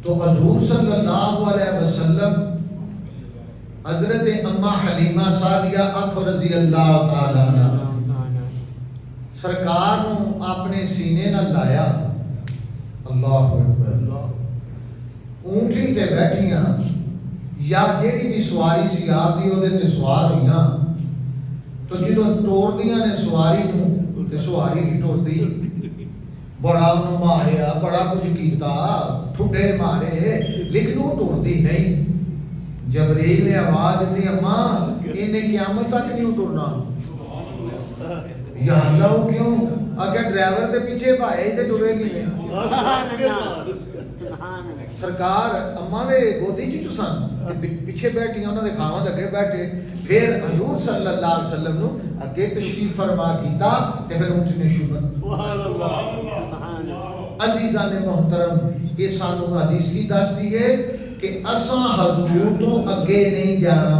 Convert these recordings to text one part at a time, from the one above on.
तो हजूर सल्लल्लाहु अलैहि वसल्लम हजरत अम्मा हलीमा सादिया अख रजी अल्लाह तआला सरकार नू अपने सीने नाल लाया। अल्लाहु अकबर। ऊंटी ते बैठियां या जेड़ी भी सवारी सी आपदी ओदे ते सवार होईयां, तो जो टोरदियां ने सवारी नू ते सवारी नहीं टोरदी। बड़ा उन्होंने मारिया, बड़ा कुछ किया, ठुडे मारे, लेकिन वो टुरदी नहीं। जबरील ने आवाज दी, अम्मा इन्हें क़यामत तक नहीं टुरना। या अल्लाह क्यों? आगे ड्राइवर के पीछे भाए तो टुरेगी नहीं। सरकार अम्मा दे गोदी च सन, पिछे बैठी उन्होंने खावत अगे बैठे। फिर हजूर सल्लल्लाहु अलैहि वसल्लम नू अगे तशरीफ फरमा कीता ते फिर उठने शुरू। अजीज़ान ने मोहतरम, ये सानू हदीस की दसदी है कि असा हजूर तो अगे नहीं जाना,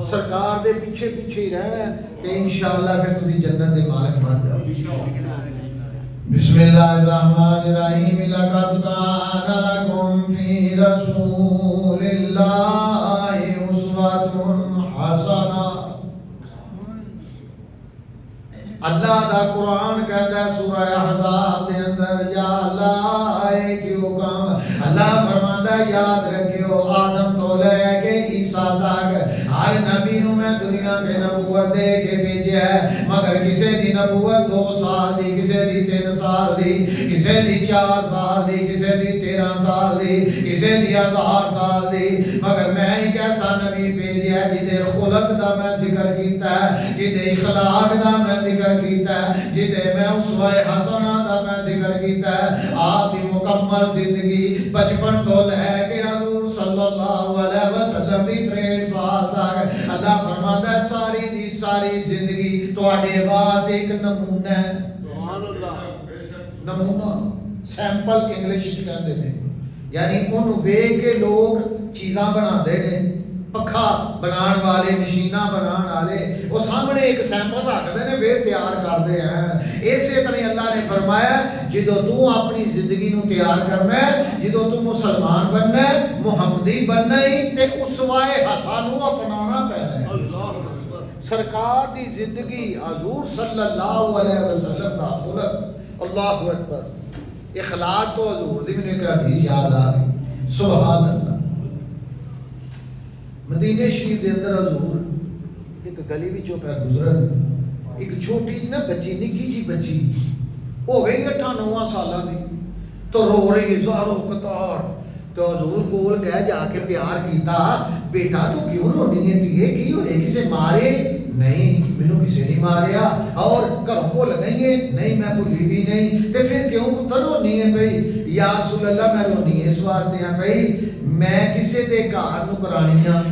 सरकार दे पीछे पीछे ही रहना ते इंशाअल्लाह फिर तुसी जन्नत दे मालिक बन जाओ। बिस्मिल्लाहिर्रहमानिर्रहीम। लक़द काना लकुम फी रसूलिल्लाहि उस्वतुन हसना। अल्लाह दा कुरान कहता है सूरह अहज़ाब दे अंदर, या अल्लाह क्यों काम अल्लाह फरमांदा याद रखियो आदम तो लेके ईसा तक हर नबी नू मैं दुनिया ते नबूवत दे के भेजा है, मगर किसे दी नबूवत 2 साल दी, किसे दी 3 साल दी, किसे दी 4 साल दी, किसे दी 13 साल दी, किसे दी 1000 साल दी। मगर मैं एक ऐसा नबी भेजा है जिदे खुलक दा मैं जिक्र कीता है, जिदे इखलाक दा मैं जिक्र कीता है, जिदे मैं उसवा हसना दा मैं जिक्र कीता है। आपकी मुकम्मल जिंदगी बचपन तो लेके हजूर सल्लल्लाहु अलैहि वसल्लम दी 63 साल तक अल्लाह फरमाता है सारी दी सारी जिंदगी तुहाडे वास्ते एक नमूना है। सुभान अल्लाह। नमूना सैंपल इंग्लिश विच कहंदे ने, यानी उन्हें वेख के लोग चीज़ां बनाते हैं। पखा बनाने वाले, मशीना बनाने वाले वो सामने एक सैंपल रखते हैं, फिर तैयार करते हैं। इस तरह अल्लाह ने फरमाया जो तू अपनी जिंदगी नू तैयार करना है, जो तू मुसलमान बनना है, मुहम्मदी बनना ही, ते उसवाए हसन नू अपनाना पैना है। सरकार दी जिंदगी हजूर सल्लल्लाहु अलैहि वसल्लम दा खुलक, अल्लाहु अकबर, इखलाक तो हजूर दी मैंने एक हदीस याद आ गई। सुभान अल्लाह। मदीने शरीफ के अंदर हजूर एक गली विचों पै गुजरन, एक छोटी जी ना बच्ची, निकी जी बच्ची हो गई 8-9 साल की, तो रो रही है ज़ारो कतार। तो हजूर कोल गए, जाके प्यार किया, बेटा तू क्यों रोनी है, तुझे की हो किसे मारे? नहीं, मैनू किसी नहीं मारिया। और घरों भुल गई है? नहीं, मैं भुली भी नहीं। तो फिर क्यों पुत्र रोनी है भाई? या रसूल अल्लाह मैं रोनी इस वास्ते हाँ भाई, मैं किसी के घर नू करानी हाँ,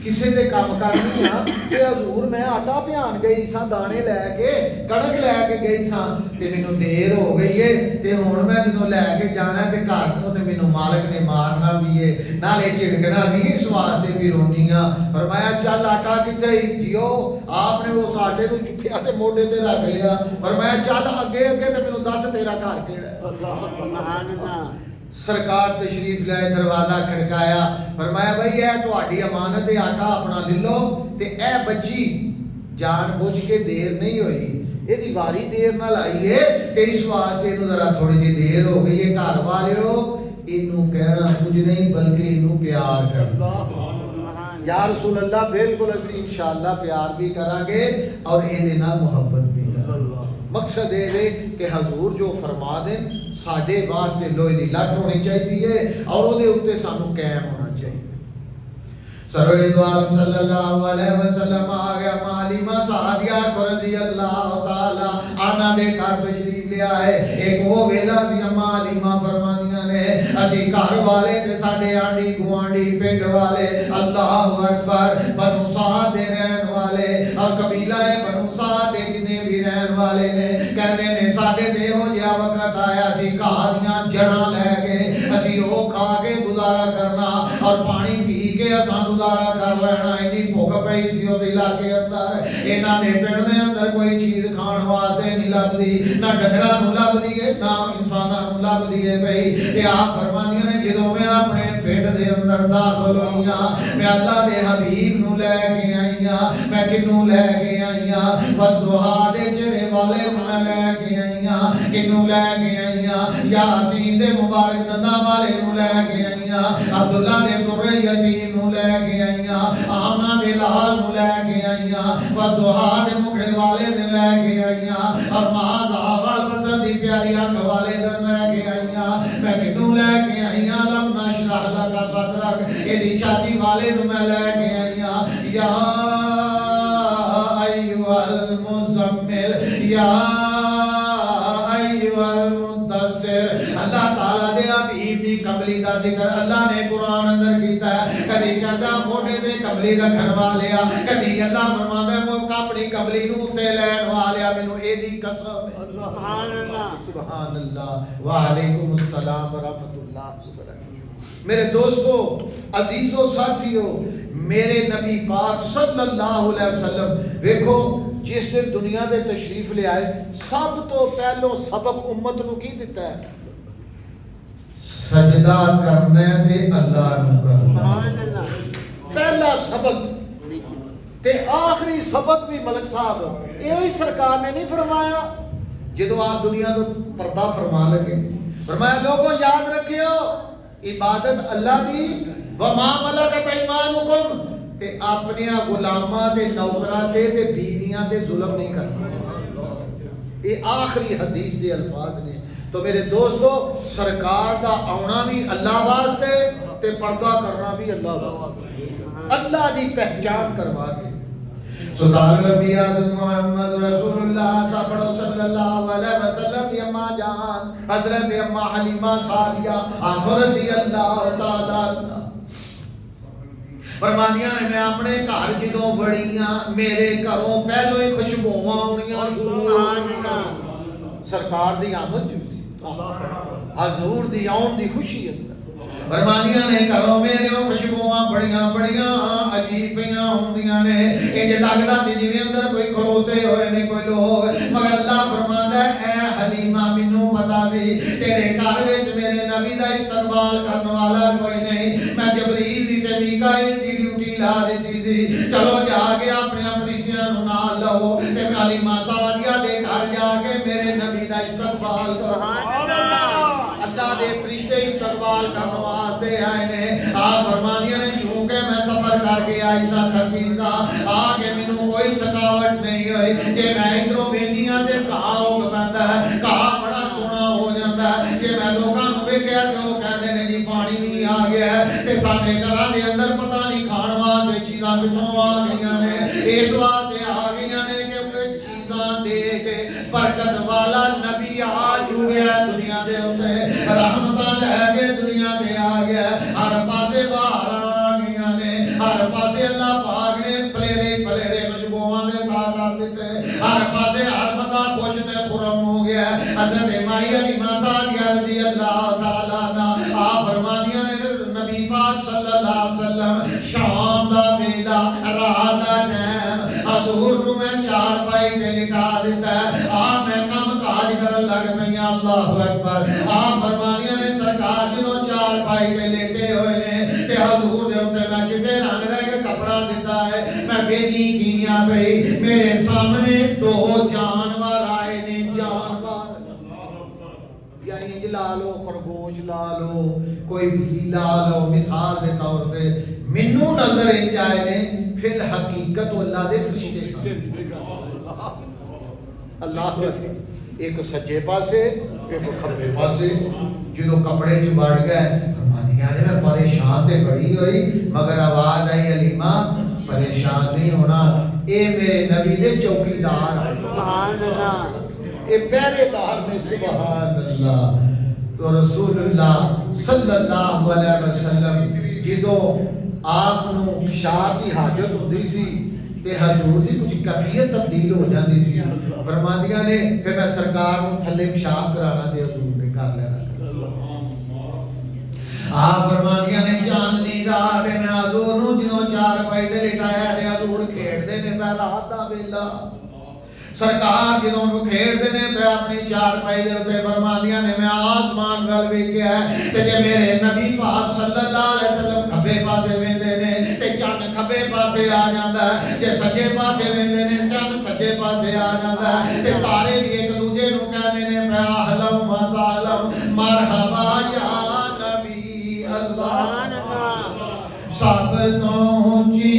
किसी के काम करनी हाँ, ते हजूर मैं आटा पियान गई सा, दाने लैके कणक लैके गई सा, ते मैनू देर हो गई है, ते हुण मैं जो लैके जाना ते घर उन्हें मैनू मालिक ने मारना भी है, नाले झिड़कना भी, इस वास्ते भी रोनी हाँ। फरमाया चल आटा कित्थे जियो, आपने वो साडे नू चुकिया ते मोढे ते रख लिया। फरमाया चल अगे अगे ते मैनू दस तेरा घर किहड़ा। सरकार तशरीफ लाए, दरवाजा खड़काया, फरमाया भाई यह तुहाडी अमानत है, आटा अपना ले लो। ते ए बच्ची जान बुझ के देर नहीं हुई, यदि वारी देर नाल आई है, ते इस वास्ते इनू जरा थोड़ी जी देर हो गई है। घर वालिओ इनू कहना कुछ नहीं, बल्कि इनू प्यार करना। या रसूल अल्लाह बिल्कुल असीं इंशाअल्लाह प्यार भी करांगे और इहदे नाल मुहब्बत भी करांगे। मकसद ये कि हजूर जो फरमा दें साडे वास्ते लोहे की लट होनी चाहिए और उहदे उत्ते सानू कायम होना चाहिए। सरवर दो आलम सल्लल्लाहु अलैहि वसल्लम आ गया, मालिमा सादिया रज़ियल्लाहु ताला अन्हा दे घर तशरीफ ले आए। एक वो वेला सी, मालिमा फरमांदियां ने असी घर वाले ते साडे आंडी गुआंडी पिंड वाले, अल्लाहु अकबर, बनु साद दे रहन वाले और कबीला है बनु साद दे जिन्ने भी रहन वाले ने, कहते ने साडे ते हो जिहा वक्त आया सी घाह दियां जड़ां लैके असी ओ खा के गुजारा करना और पानी पी के असां गुजारा कर लेना। इन्नी भुख पई सी उस इलाके अंदर, इन्हां दे पिंड दे अंदर कोई चीज खाण वास्ते नहीं लग लभदी, ना डंगरां नूं लभदी है, ना इंसानां नूं लभदी है भाई। ते आप फरमांदियां ने जदों मैं अपने पिंड दे अंदर दाखल होईयां, मैं अल्लाह दे हबीब नूं लैके आईयां। मैं किनू लैके आईयां? वज़ुहा दे चेहरे वाले नूं मैं लैके आईयां। किनू लैके आईयां? यासीन दे मुबारक दंदां वाले नूं लैके आईयां। अब्दुल्ला दे दुर्रे यतीम नूं लैके आईयां। आमना दे लाल नूं लैके आईयां। वज़ुहा दे मुखड़े वाले नूं लैके आईयां। और माज़ा वल बसर दी प्यारी अख वाले नूं लैके आईयां। मैं किनू लैके आईयां? लम नशरह लका सदरक, एदी छाती वाले नूं मैं लैके आईयां। या अय्युहल मुज़म्मिल, या अय्युहल मुद्दस्सिर। अल्लाह ताला दे हबीब दी कमली दा जिक्र अल्लाह ने कुरान अंदर कीता है। कदी कहदा मोढे ते कमली रखण वालिया, कदी अल्लाह फरमांदा है अपनी कमली नूं उत्ते लैण वालिया, मैनू एदी कसम है। सुभान अल्लाह, सुभान अल्लाह। व अलैकुम अस्सलाम व रहमतुल्लाह व बरकातहू। मेरे दोस्तों, अजीजों, साथियों, मेरे नबी पाक सल्लल्लाहु अलैहि वसल्लम देखो जिस दिन दुनिया दे तशरीफ ले आए, सब तो पहलो सबक उम्मत नूं की दिता है? सजदा करना ते अल्लाह नूं करना। पहला सबक ते आखिरी सबक भी मलक साहब यही सरकार ने नहीं फरमाया? जदों आप दुनिया तो पर्दा फरमा लगे, फरमाया लोगों याद रखियो इबादत अल्लाह दी, व मा मलकत ईमानुकुम, ते अपने गुलामां ते नौकरां ते बीवियां ते जुल्म नहीं करना। ये आखिरी हदीस के अल्फाज ने। तो मेरे दोस्तों, सरकार का आना भी अल्लाह वास्ते ते पर्दा करना भी अल्लाह वास्ते, अल्लाह की पहचान करवा के। सुल्तान अंबिया मुहम्मद रसूलुल्लाह सल्लल्लाहु अलैहि वसल्लम की अम्मा जान हजरत अम्मा हलीमा सादिया आखो रजी अल्लाह तआला फरमानियां ने, मैं अपने घर जदों वड़ियां मेरे घरों पहलों ही खुशबुआं आउणियां शुरू। सरकार दी आमद हजूर दी आउण दी खुशी है। फरमानियां ने घरों मेरे खुशबुआं बड़ियां बड़ियां अजीब पियां हुंदियां ने, इंज लगदा सी जिवें अंदर कोई खलोते होए ने कोई लोग। मगर अल्लाह फरमांदा है, ऐ हलीमा मैनू पता सी तेरे घर विच मेरे नबी दा इस्तकबाल करने वाला कोई नहीं। मैं जबरील दी ते मीकाईल दी ड्यूटी ला दी थी, चलो जाके अपने फरिश्तियां नूं नाल लओ ते हलीमा सादिया दे घर जाके मेरे नबी दा इस्तकबाल करो। अल्लाह दे फरिश्ते इस्तकबाल करने वास्ते आए ने। आप फरमानियां ने, चूंकि मैं सफर करके आई सा थकी सा, आके मैनू कोई थकावट नहीं हुई। जे मैं इधरों वेखियां ते घाह उग पैंदा है, घाह बड़ा सोहना हो जाता है। जे मैं लोकां नूं वेखिया ते ओह कहंदे ने जी पानी नहीं आ गया ते साडे घरां दे अंदर पता नहीं खाण वास्ते चीज़ां कित्थों आ गईयां ने। इस वास्ते आ गईयां ने कि चीज़ां दे के बरकत वाला नबी आ जुड़िया दुनिया दे उत्ते, रहमतां लैके दुनिया दे आ गया। हर पासे बाहर आ गईयां ने, हर पासे अल्लाह पाक ने फलेरे फलेरे खुशबुआं दे ता कर दिते। हर पासे हर बंदा खुश ते खुरम हो गया। हज़रत माई हलीमा सादिया रज़ी अल्लाह तआला अन्हा आप फरमादियां ने, नबी पाक सल्लल्लाहु अलैहि वसल्लम शाम दा वेला रात दा टाइम हजूर नूं मैं चार पाई ते लिटा दिता। आप मैं काम काज करन लग पईयां। अल्लाहु अकबर। आप फरमादियां ने, सरकार जिन्हों चार पाई ते लेटे होए ने ते हजूर दे उत्ते मैं चिट्टे रंग दा इक कपड़ा दिता है। मैं वेखी कीनियां पई, मेरे सामने दो जानवर आए ने। जानवर यानी इंज ला लो, खरगोश ला लो, कोई भी ला लो, मिसाल के तौर पे मैनू नजर इंज आए ने। फिल हकीकत अल्लाह दे फरिश्ते सन। अल्लाह एक सज्जे पासे एक खब्बे पासे। जो कपड़े च बढ़ गए, फरमानियां ने, मैं परेशान ते बड़ी हुई, मगर आवाज आई, हलीमा परेशान नहीं होना, ये मेरे नबी दे चौकीदार हैं, ये पहरेदार ने। सुभान अल्लाह। तो रसूलुल्लाह सल्लल्लाहु अलैहि वसल्लम जदों आप नूं पेशाब की हाजत हुंदी सी ते हजूर दी कुछ कैफियत तब्दील हो जाती सी। फरमादियां ने, फिर मैं सरकार नूं थल्ले पेशाब कराना ते हजूर ने कर लेना। आप फरमादियां ने, चांदनी रात मैं हजूर नूं जिन्हों चार पाई ते लिटाया ते हजूर खेड़दे ने। मैं रात दा वेला सरकार जो खेड़ते ने पे अपनी चारपाई दे उत्ते फरमादियां ने मैं आसमान वल वेख्या है ते जे मेरे नबी पाक सल्लल्लाहु अलैहि वसल्लम खब्बे पासे वेंदे ने ते चन्न खब्बे पासे आ जांदा है, जे सज्जे पासे वेंदे ने चन्न सज्जे पासे आ जांदा है ते तारे भी एक दूजे नु कहंदे ने मैं अहलम व सालम मरहबा या नबी अल्लाह। सब तो ऊंची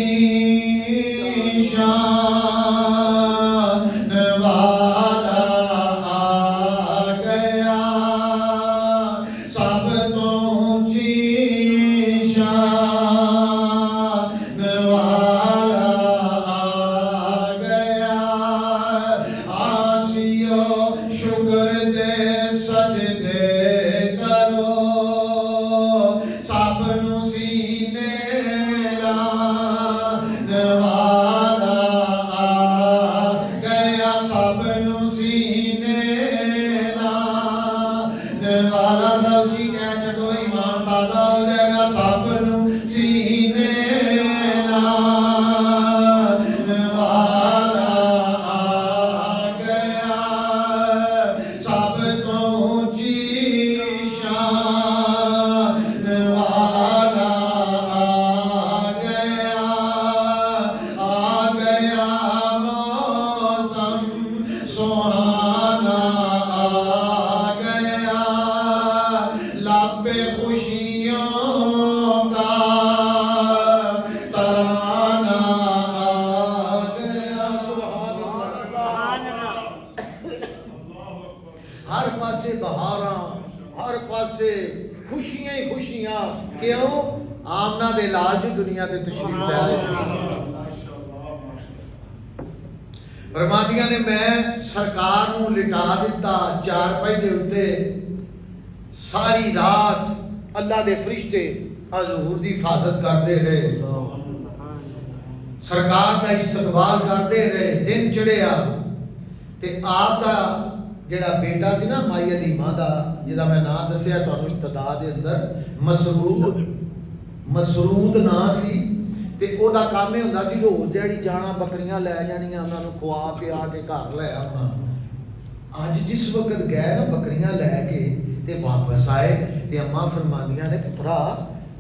दुनिया ते तशरीफ ले आए। फरमादियां ने मैं सरकार नूं लिटा दिता चारपाई दे उत्ते, सारी रात अल्लाह दे फरिश्ते हजूर दी हिफाजत करते रहे, सरकार का इस्तकबाल करते रहे। दिन चढ़िया ते आप दा जेड़ा बेटा सी ना माई हलीमा दा, जिहदा मैं नाम दस्सिया तुहानूं इब्तिदा दे अंदर, मसरूद ना सी ते ओदा काम ही हुंदा सी रोज दिहाड़ी जाना, बकरियां लै जानियां, उन्हां नूं खुआ पिया के घर ले आउणा। अज जिस वक्त गए ना बकरियां लैके ते वापस आए ते अम्मा फरमांदियां ने पुत्रा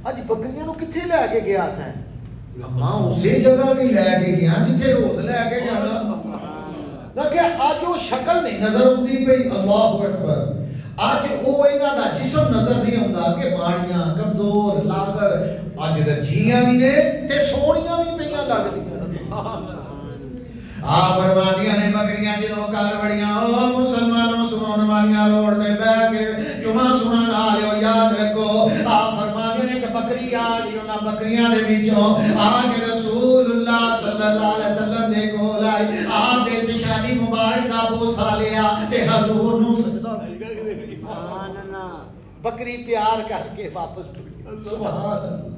अज बकरियां नूं कित्थे लैके गया सैं? अम्मा उसे जगह भी लैके गया जिथे रोज लैके जाना। मैं क्या अज वो शक्ल नहीं नजर आउंदी पई, अल्लाहु अकबर। अज वो इन्हां दा जिस्म नजर नहीं आउंदा कि माड़ियां कमजोर लागर, अज रजीआं भी ने ते सोहणियां भी पईयां लगदियां। आप फरमादियां ने बकरियां जो घर बड़ियां, ओ मुसलमानों सुनन वालियां रोड ते बैठ के जुमा सुनन आ लियो, याद रखो। आप फरमादियां ने कि बकरी आ गई, उन्हां बकरियां दे विचों आके रसूलुल्लाह सल्लल्लाहु अलैहि वसल्लम दे कोल आई, आप दे पेशानी मुबारक दा बोसा लिया ते हजूर नूं सजदा कर गए। सुभान अल्लाह। बकरी प्यार करके वापस टुरी। सुभान अल्लाह।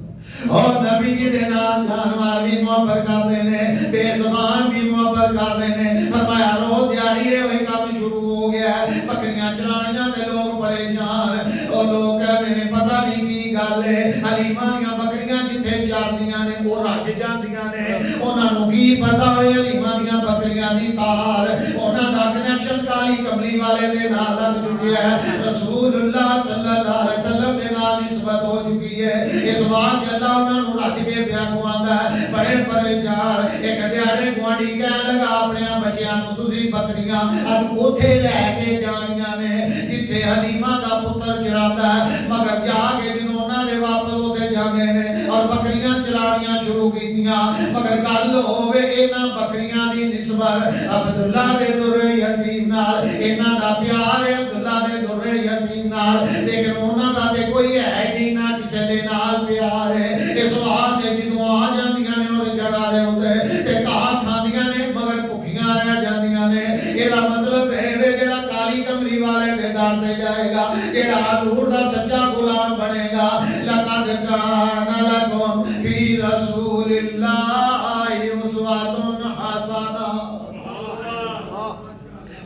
और नबी जी दे नाल जानवर भी मोहब्बत करदे ने, बेज़बान भी मोहब्बत करदे ने। फरमाया रोज दिहाड़ी होई काम शुरू हो गया है, बकरियां चरानियां ते लोग परेशान। और लोग कहदे ने पता नहीं की गल है, हलीमा दियां बकरियां जिथे चरदियां ने वो रज जांदियां ने, उन्हां नूं की पता होए हलीमा दियां बकरियां दी तार उन्हां दा कनेक्शन काली कमली वाले दे नाल लग चुकिया है। रसूलुल्लाह सल्लल्लाहु अलैहि वसल्लम दे नाल निस्बत हो चुकी है। इस बात अल्लाह उन्हां नूं रज के पिया खुआंदा है। बड़े परेशान एक दिहाड़े गुआंढी कहन लगा अपने बच्चियां नूं तुसीं बकरियां अज उथे लैके जानियां ने जिथे हलीमा दा पुत्तर चरांदा है। मगर जाके जदों उन्हां दे वापस उथे जांदे ने और बकरियां चरानियां शुरू कीतियां, मगर गल होवे इन्हां बकरियां दी निस्बत अब्दुल्ला दे दुर्रे यतीम नाल, इन्हां दा प्यार है अब्दुल्ला दे दुर्रे यतीम नाल, लेकिन उन्हां दा ते कोई है नहीं ना किसे दे नाल प्यार है। इस वास्ते जदों आ जांदियां ने उस जगह दे उत्ते ते घाह खांदियां ने मगर भुखियां रह जांदियां ने। इहदा मतलब है जेड़ा काली कमरी वाले दे दर ते जाएगा, जेड़ा हजूर दा सच्चा गुलाम बनेगा। लक़द काना लकुम फी रसूलिल्लाहि उस्वतुन हसना,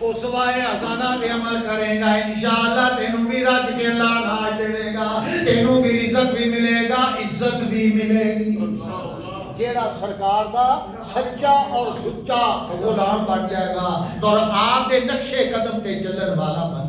उसवाए हसना पे अमल करेगा इंशाअल्लाह तेनू भी रज के अल्लाह नाज देगा, तेनू भी रिज़्क़ भी मिलेगा, इज्जत भी मिलेगी। जेड़ा सरकार दा सच्चा और सुच्चा गुलाम बन जाएगा तो आप दे नक्शे कदम ते चलने वाला बन